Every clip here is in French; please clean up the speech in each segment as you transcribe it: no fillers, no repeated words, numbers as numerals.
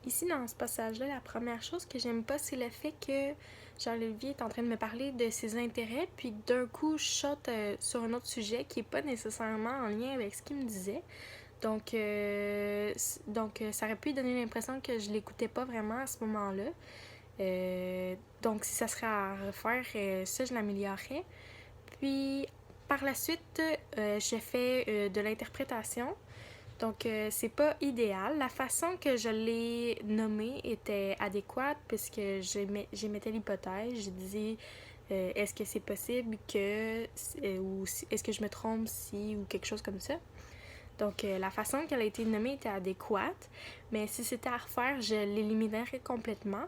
Ici, dans ce passage-là, la première chose que j'aime pas, c'est le fait que Jean-Olivier est en train de me parler de ses intérêts, puis d'un coup, je saute sur un autre sujet qui est pas nécessairement en lien avec ce qu'il me disait. Donc, ça aurait pu donner l'impression que je l'écoutais pas vraiment à ce moment-là. Donc, si ça serait à refaire, ça, je l'améliorerais. Puis, par la suite, j'ai fait de l'interprétation. Donc, c'est pas idéal. La façon que je l'ai nommé était adéquate puisque j'émettais l'hypothèse. J'ai dit est-ce que c'est possible que. Est-ce que je me trompe si ou quelque chose comme ça. Donc, la façon qu'elle a été nommée était adéquate, mais si c'était à refaire, je l'éliminerais complètement.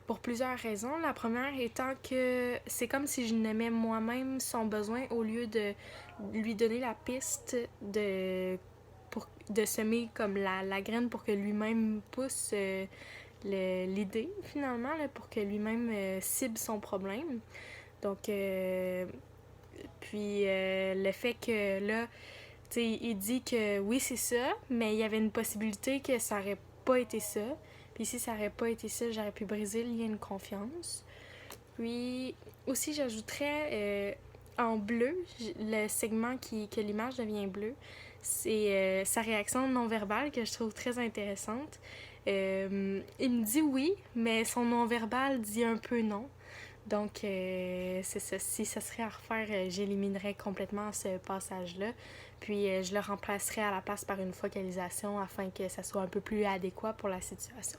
Pour plusieurs raisons. La première étant que c'est comme si je nommais moi-même son besoin au lieu de lui donner la piste de semer comme la graine pour que lui-même pousse l'idée finalement, là, pour que lui-même cible son problème. Donc, le fait que là, tu sais, il dit que oui, c'est ça, mais il y avait une possibilité que ça aurait pas été ça. Puis si ça aurait pas été ça, j'aurais pu briser le lien de confiance. Puis aussi, j'ajouterais en bleu, le segment que l'image devient bleue, c'est sa réaction non verbale que je trouve très intéressante. Il me dit oui, mais son non verbal dit un peu non. Donc, c'est ça. Si ça serait à refaire, j'éliminerais complètement ce passage-là. Puis, je le remplacerais à la place par une focalisation afin que ça soit un peu plus adéquat pour la situation.